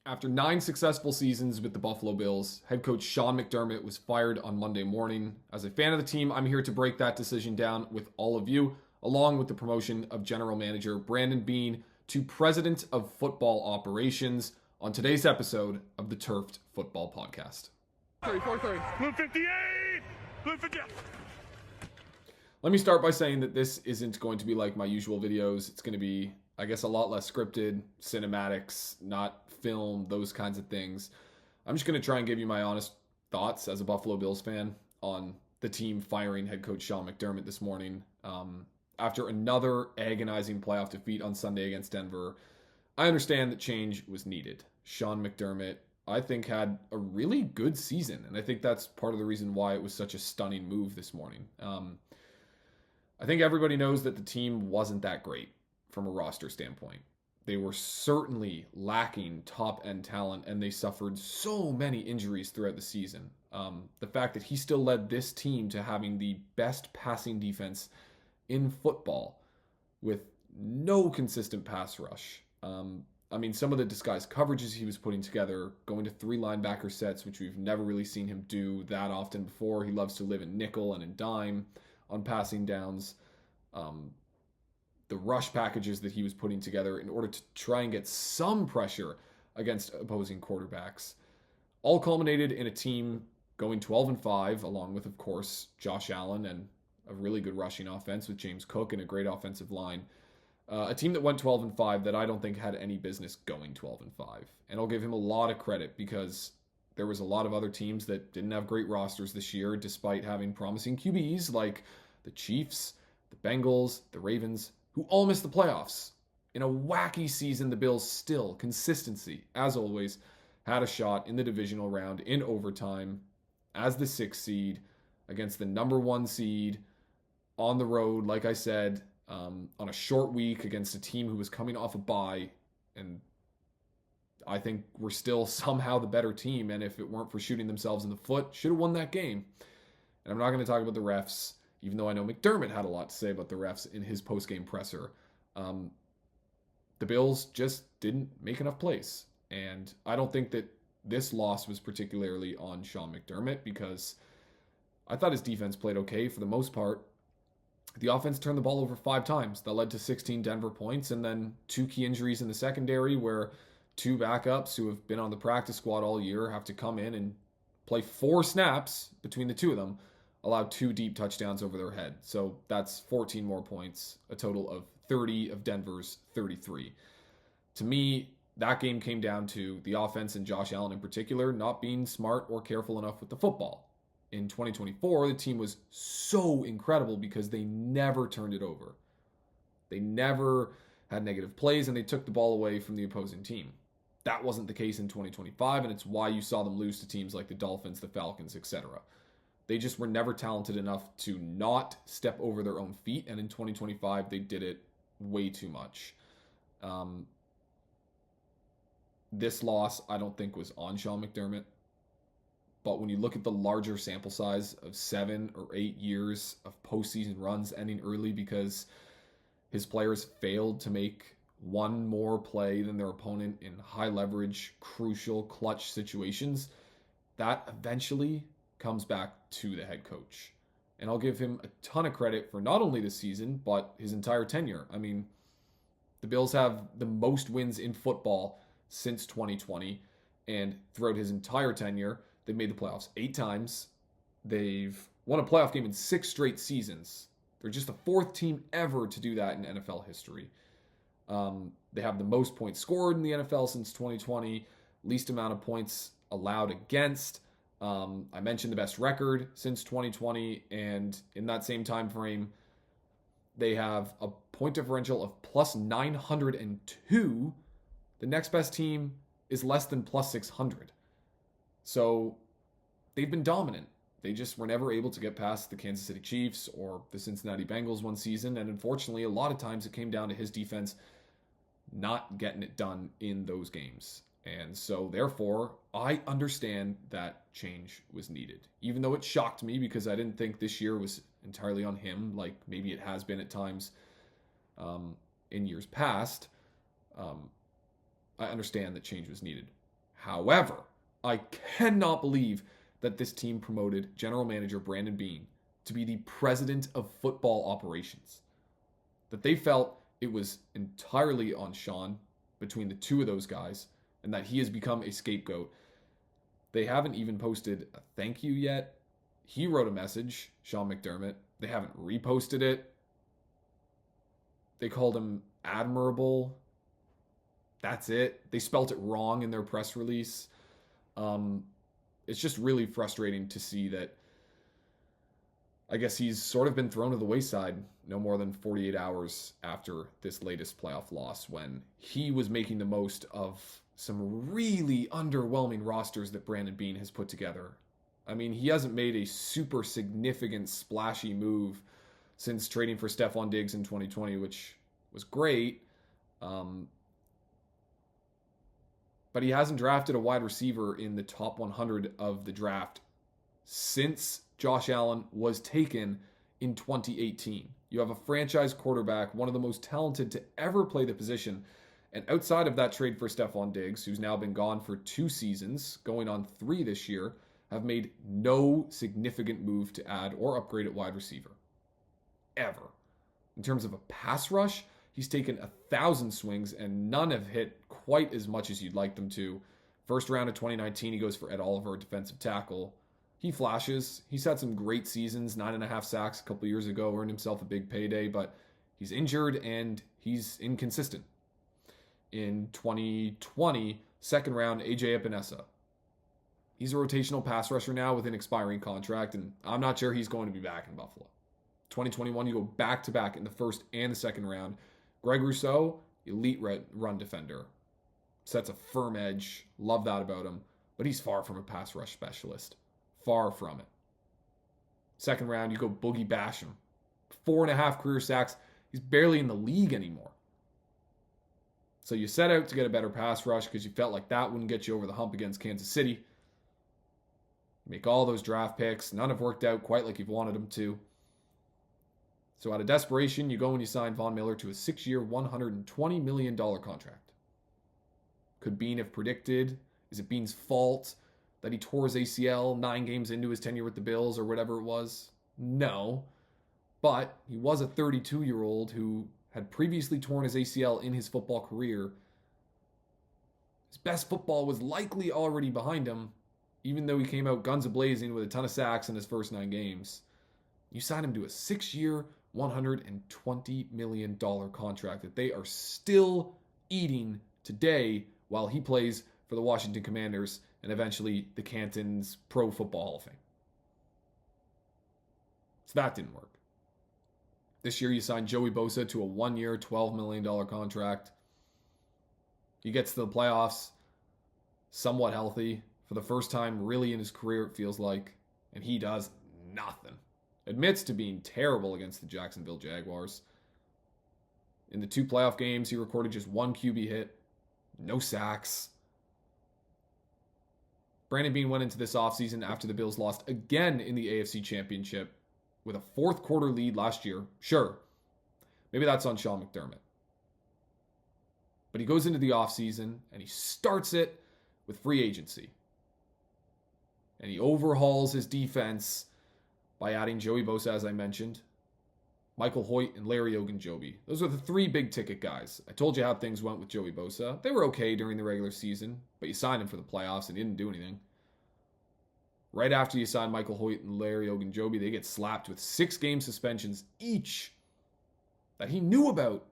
After 9 successful seasons with the Buffalo Bills, head coach Sean McDermott was fired on Monday morning. As a fan of the team, I'm here to break that decision down with all of you, along with the promotion of General Manager Brandon Beane to President of Football Operations on today's episode of the Turfed Football Podcast. 4-3. Blue 58! Blue 58! Let me start by saying that this isn't going to be like my usual videos. It's going to be, I guess, a lot less scripted, cinematics, not film, those kinds of things. I'm just going to try and give you my honest thoughts as a Buffalo Bills fan on the team firing head coach Sean McDermott this morning. After another agonizing playoff defeat on Sunday against Denver, I understand that change was needed. Sean McDermott, I think, had a really good season, and I think that's part of the reason why it was such a stunning move this morning. I think everybody knows that the team wasn't that great from a roster standpoint. They were certainly lacking top-end talent, and they suffered so many injuries throughout the season. The fact that he still led this team to having the best passing defense in football with no consistent pass rush. Some of the disguised coverages he was putting together, going to 3 linebacker sets, which we've never really seen him do that often before. He loves to live in nickel and in dime on passing downs. The rush packages that he was putting together in order to try and get some pressure against opposing quarterbacks, all culminated in a team going 12-5, along with, of course, Josh Allen and a really good rushing offense with James Cook and a great offensive line. A team that went 12-5 that I don't think had any business going 12-5. And I'll give him a lot of credit because there was a lot of other teams that didn't have great rosters this year, despite having promising QBs like the Chiefs, the Bengals, the Ravens, who all missed the playoffs. In a wacky season, the Bills still, consistency, as always, had a shot in the divisional round in overtime as the 6th seed against the number 1 seed on the road, like I said, on a short week against a team who was coming off a bye. And I think we're still somehow the better team, and if it weren't for shooting themselves in the foot, should have won that game. And I'm not going to talk about the refs, even though I know McDermott had a lot to say about the refs in his post-game presser. The Bills just didn't make enough plays. And I don't think that this loss was particularly on Sean McDermott because I thought his defense played okay for the most part. The offense turned the ball over 5 times. That led to 16 Denver points, and then 2 key injuries in the secondary where 2 backups who have been on the practice squad all year have to come in and play 4 snaps between the 2 of them, allowed 2 deep touchdowns over their head. So that's 14 more points, a total of 30 of Denver's 33. To me, that game came down to the offense and Josh Allen in particular not being smart or careful enough with the football. In 2024, the team was so incredible because they never turned it over. They never had negative plays, and they took the ball away from the opposing team. That wasn't the case in 2025, and it's why you saw them lose to teams like the Dolphins, the Falcons, etc. They just were never talented enough to not step over their own feet, and in 2025, they did it way too much. This loss, I don't think, was on Sean McDermott. But when you look at the larger sample size of 7 or 8 years of postseason runs ending early because his players failed to make one more play than their opponent in high leverage, crucial, clutch situations, that eventually comes back to the head coach. And I'll give him a ton of credit for not only this season, but his entire tenure. I mean, the Bills have the most wins in football since 2020, and throughout his entire tenure, they've made the playoffs 8 times. They've won a playoff game in 6 straight seasons. They're just the 4th team ever to do that in NFL history. They have the most points scored in the NFL since 2020, least amount of points allowed against. I mentioned the best record since 2020, and in that same time frame, they have a point differential of plus 902. The next best team is less than plus 600. So they've been dominant. They just were never able to get past the Kansas City Chiefs or the Cincinnati Bengals one season. And unfortunately, a lot of times it came down to his defense not getting it done in those games. And so therefore, I understand that change was needed. Even though it shocked me because I didn't think this year was entirely on him, like maybe it has been at times in years past. I understand that change was needed. However, I cannot believe that this team promoted General Manager Brandon Beane to be the president of football operations. That they felt it was entirely on Sean between the two of those guys, and that he has become a scapegoat. They haven't even posted a thank you yet. He wrote a message, Sean McDermott. They haven't reposted it. They called him admirable. That's it. They spelt it wrong in their press release. It's just really frustrating to see that I guess he's sort of been thrown to the wayside no more than 48 hours after this latest playoff loss, when he was making the most of some really underwhelming rosters that Brandon Beane has put together. I mean, he hasn't made a super significant splashy move since trading for Stephon Diggs in 2020, which was great. But he hasn't drafted a wide receiver in the top 100 of the draft since Josh Allen was taken in 2018. You have a franchise quarterback, one of the most talented to ever play the position. And outside of that trade for Stephon Diggs, who's now been gone for 2 seasons, going on 3 this year, have made no significant move to add or upgrade at wide receiver. Ever. In terms of a pass rush, he's taken 1,000 swings and none have hit quite as much as you'd like them to. First round of 2019, he goes for Ed Oliver, defensive tackle. He flashes. He's had some great seasons, 9.5 sacks a couple years ago, earned himself a big payday, but he's injured and he's inconsistent. In 2020, second round, AJ Epinesa. He's a rotational pass rusher now with an expiring contract, and I'm not sure he's going to be back in Buffalo. 2021, you go back-to-back in the first and the second round. Greg Rousseau, elite run defender. Sets a firm edge. Love that about him. But he's far from a pass rush specialist. Far from it. Second round, you go Boogie Basham. 4.5 career sacks. He's barely in the league anymore. So you set out to get a better pass rush because you felt like that wouldn't get you over the hump against Kansas City. Make all those draft picks. None have worked out quite like you've wanted them to. So out of desperation, you go and you sign Von Miller to a 6-year, $120 million contract. Could Beane have predicted? Is it Beane's fault that he tore his ACL 9 games into his tenure with the Bills or whatever it was? No. But he was a 32-year-old who had previously torn his ACL in his football career. His best football was likely already behind him, even though he came out guns a-blazing with a ton of sacks in his first 9 games. You signed him to a 6-year, $120 million contract that they are still eating today while he plays for the Washington Commanders and eventually the Canton's Pro Football Hall of Fame. So that didn't work. This year you signed Joey Bosa to a 1-year, $12 million contract. He gets to the playoffs somewhat healthy for the first time really in his career, it feels like, and he does nothing. Admits to being terrible against the Jacksonville Jaguars. In the 2 playoff games, he recorded just 1 QB hit, no sacks. Brandon Beane went into this offseason after the Bills lost again in the AFC Championship with a 4th quarter lead last year. Sure, maybe that's on Sean McDermott. But he goes into the offseason and he starts it with free agency. And he overhauls his defense by adding Joey Bosa, as I mentioned, Michael Hoyt, and Larry Ogunjobi. Those are the 3 big-ticket guys. I told you how things went with Joey Bosa. They were okay during the regular season, but you signed him for the playoffs and he didn't do anything. Right after you sign Michael Hoyt and Larry Ogunjobi, they get slapped with 6-game suspensions each that he knew about.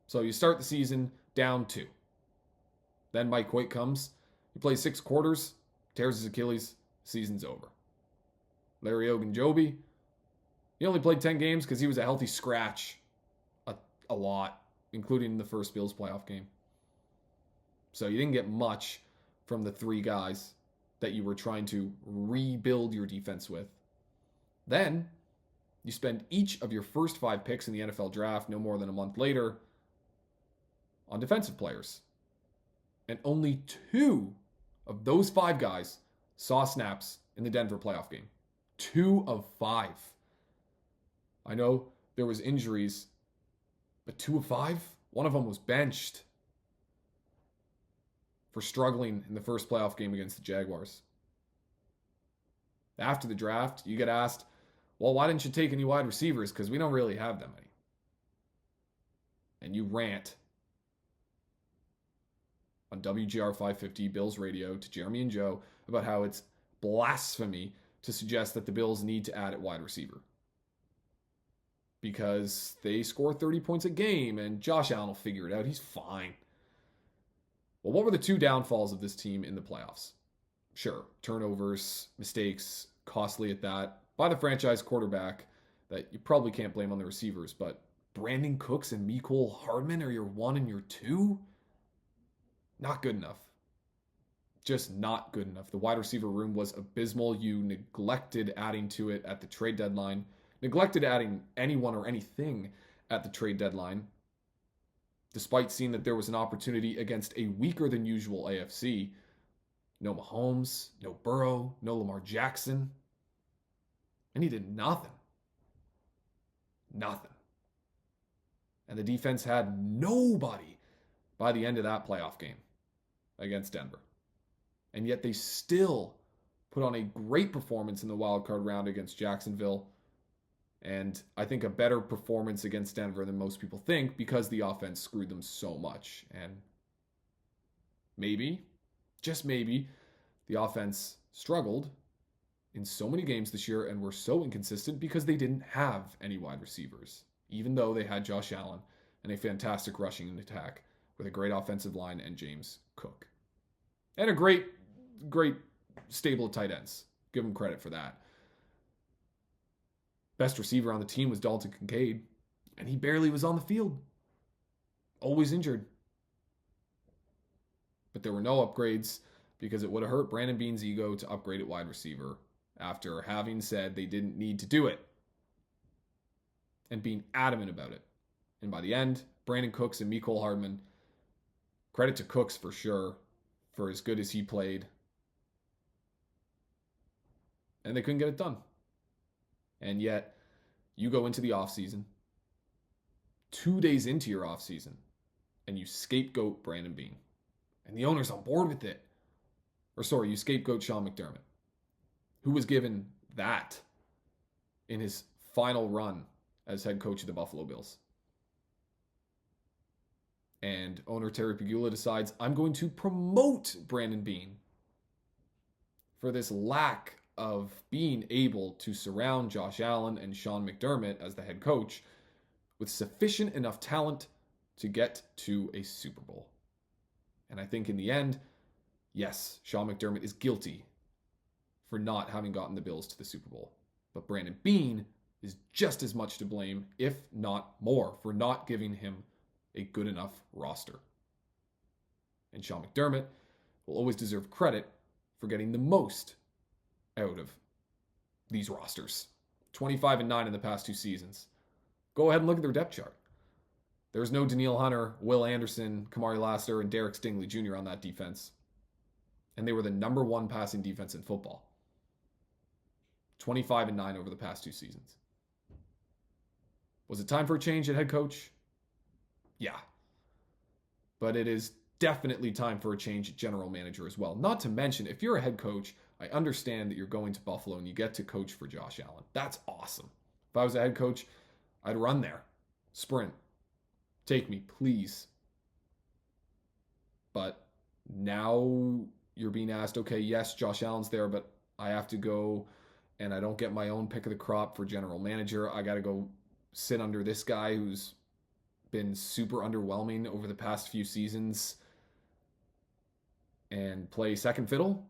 So you start the season down 2. Then Mike Hoyt comes. He plays 6 quarters, tears his Achilles, season's over. Larry Ogunjobi, he only played 10 games because he was a healthy scratch a lot, including the first Bills playoff game. So you didn't get much from the 3 guys that you were trying to rebuild your defense with. Then you spend each of your first 5 picks in the NFL draft no more than a month later on defensive players. And only 2 of those 5 guys saw snaps in the Denver playoff game. 2 of 5. I know there was injuries, but 2 of 5? One of them was benched. for struggling in the first playoff game against the Jaguars. After the draft, you get asked, well, why didn't you take any wide receivers? Because we don't really have that many. And you rant on WGR 550 Bills radio to Jeremy and Joe about how it's blasphemy to suggest that the Bills need to add at wide receiver. Because they score 30 points a game and Josh Allen will figure it out. He's fine. Well, what were the two downfalls of this team in the playoffs? Sure, turnovers, mistakes, costly at that, by the franchise quarterback that you probably can't blame on the receivers, but Brandon Cooks and Mecole Hardman are your 1 and your 2? Not good enough. Just not good enough. The wide receiver room was abysmal. You neglected adding to it at the trade deadline. Neglected adding anyone or anything at the trade deadline, despite seeing that there was an opportunity against a weaker than usual AFC. No Mahomes, no Burrow, no Lamar Jackson. And he did nothing. Nothing. And the defense had nobody by the end of that playoff game against Denver. And yet they still put on a great performance in the wild card round against Jacksonville. And I think a better performance against Denver than most people think because the offense screwed them so much. And maybe, just maybe, the offense struggled in so many games this year and were so inconsistent because they didn't have any wide receivers, even though they had Josh Allen and a fantastic rushing attack with a great offensive line and James Cook. And a great stable of tight ends. Give them credit for that. Best receiver on the team was Dalton Kincaid, and he barely was on the field. Always injured. But there were no upgrades because it would have hurt Brandon Beane's ego to upgrade at wide receiver after having said they didn't need to do it and being adamant about it. And by the end, Brandon Cooks and Mecole Hardman, credit to Cooks for sure, for as good as he played. And they couldn't get it done. And yet, you go into the offseason, 2 days into your offseason, and you scapegoat Brandon Beane. And the owner's on board with it. Or sorry, you scapegoat Sean McDermott, who was given that in his final run as head coach of the Buffalo Bills. And owner Terry Pegula decides, I'm going to promote Brandon Beane for this lack of being able to surround Josh Allen and Sean McDermott as the head coach with sufficient enough talent to get to a Super Bowl. And I think in the end, yes, Sean McDermott is guilty for not having gotten the Bills to the Super Bowl. But Brandon Beane is just as much to blame, if not more, for not giving him a good enough roster. And Sean McDermott will always deserve credit for getting the most out of these rosters. 25-9 in the past 2 seasons. Go ahead and look at their depth chart. There's no Danielle Hunter, Will Anderson, Kamari Lassiter, and Derek Stingley Jr. on that defense. And they were the number 1 passing defense in football. 25-9 over the past 2 seasons. Was it time for a change at head coach? Yeah. But it is definitely time for a change at general manager as well. Not to mention, if you're a head coach, I understand that you're going to Buffalo and you get to coach for Josh Allen. That's awesome. If I was a head coach, I'd run there. Sprint. Take me, please. But now you're being asked, okay, yes, Josh Allen's there, but I have to go and I don't get my own pick of the crop for general manager. I got to go sit under this guy who's been super underwhelming over the past few seasons and play second fiddle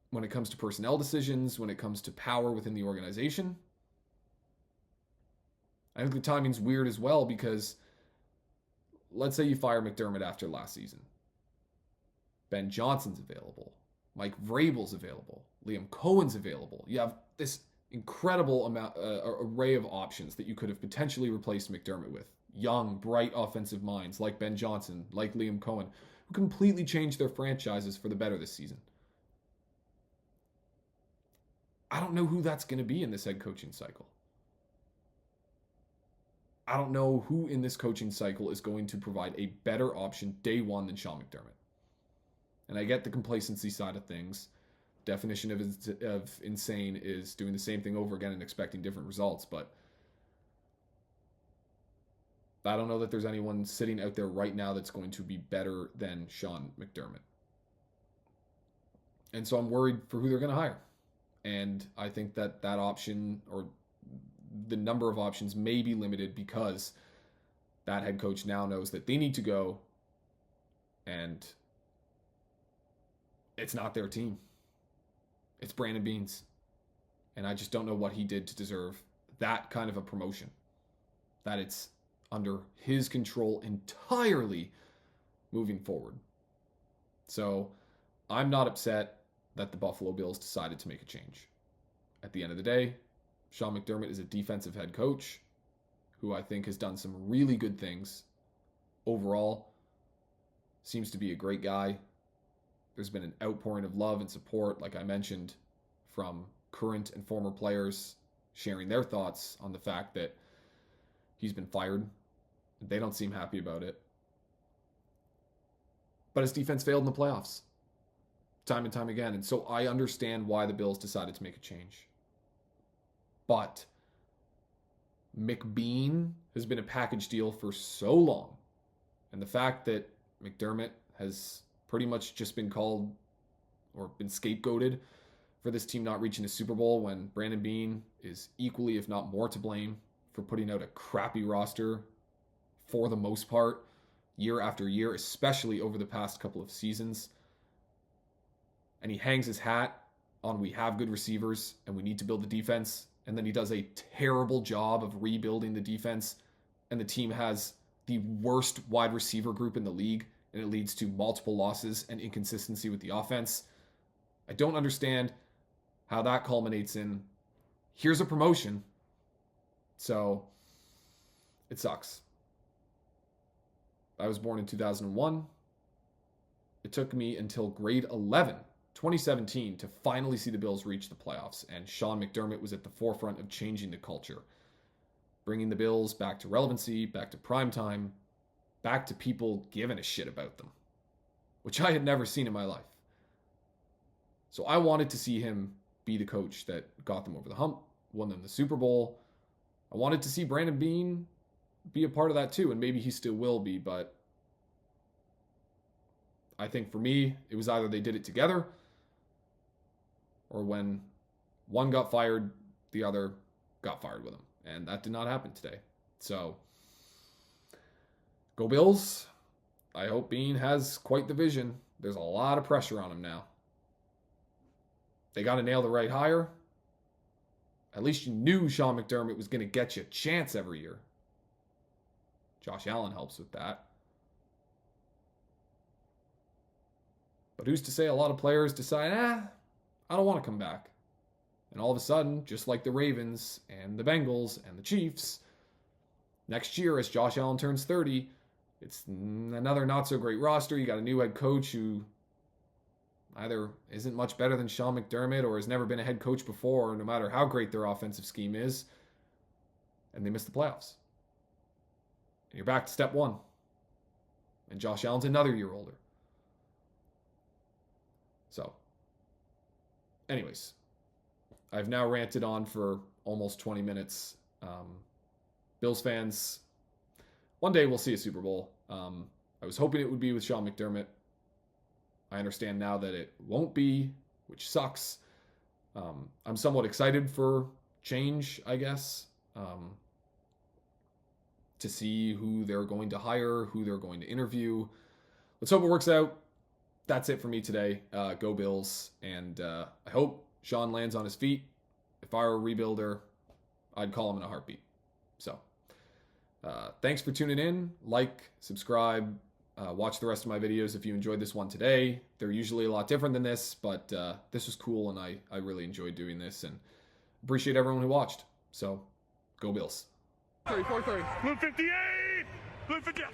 when it comes to personnel decisions, when it comes to power within the organization. I think the timing's weird as well because let's say you fire McDermott after last season. Ben Johnson's available. Mike Vrabel's available. Liam Cohen's available. You have this incredible array of options that you could have potentially replaced McDermott with. Young, bright offensive minds like Ben Johnson, like Liam Cohen, who completely changed their franchises for the better this season. I don't know who that's going to be in this head coaching cycle. I don't know who in this coaching cycle is going to provide a better option day one than Sean McDermott. And I get the complacency side of things. Definition of insane is doing the same thing over again and expecting different results. But I don't know that there's anyone sitting out there right now that's going to be better than Sean McDermott. And so I'm worried for who they're going to hire. And I think that option, or the number of options, may be limited because that head coach now knows that they need to go, and it's not their team. It's Brandon Beane's. And I just don't know what he did to deserve that kind of a promotion. That it's under his control entirely moving forward. So I'm not upset that the Buffalo Bills decided to make a change. At the end of the day, Sean McDermott is a defensive head coach who I think has done some really good things. Overall, seems to be a great guy. There's been an outpouring of love and support, like I mentioned, from current and former players sharing their thoughts on the fact that he's been fired. They don't seem happy about it. But his defense failed in the playoffs time and time again. And so I understand why the Bills decided to make a change. But McBeane has been a package deal for so long. And the fact that McDermott has pretty much just been called or been scapegoated for this team not reaching a Super Bowl, when Brandon Beane is equally, if not more, to blame for putting out a crappy roster for the most part, year after year, especially over the past couple of seasons. And he hangs his hat on, we have good receivers and we need to build the defense. And then he does a terrible job of rebuilding the defense. And the team has the worst wide receiver group in the league. And it leads to multiple losses and inconsistency with the offense. I don't understand how that culminates in, here's a promotion. So it sucks. I was born in 2001. It took me until grade 11, 2017, to finally see the Bills reach the playoffs. And Sean McDermott was at the forefront of changing the culture, bringing the Bills back to relevancy, back to primetime, back to people giving a shit about them, which I had never seen in my life. So I wanted to see him be the coach that got them over the hump, won them the Super Bowl. I wanted to see Brandon Beane be a part of that too, and maybe he still will be, but I think for me, it was either they did it together, or when one got fired, the other got fired with him. And that did not happen today. So, go Bills. I hope Beane has quite the vision. There's a lot of pressure on him now. They got to nail the right hire. At least you knew Sean McDermott was going to get you a chance every year. Josh Allen helps with that. But who's to say a lot of players decide, I don't want to come back. And all of a sudden, just like the Ravens and the Bengals and the Chiefs, next year as Josh Allen turns 30, it's another not so great roster. You got a new head coach who either isn't much better than Sean McDermott or has never been a head coach before, no matter how great their offensive scheme is, and they miss the playoffs. And you're back to step one. And Josh Allen's another year older. So, anyways, I've now ranted on for almost 20 minutes. Bills fans, one day we'll see a Super Bowl. I was hoping it would be with Sean McDermott. I understand now that it won't be, which sucks. I'm somewhat excited for change, I guess, to see who they're going to hire, who they're going to interview. Let's hope it works out. That's it for me today. Go Bills. And I hope Sean lands on his feet. If I were a rebuilder, I'd call him in a heartbeat. So, thanks for tuning in. Like, subscribe, watch the rest of my videos if you enjoyed this one today. They're usually a lot different than this, but this was cool, and I really enjoyed doing this, and appreciate everyone who watched. So, go Bills. 3-4-3. Blue 58! Blue 58!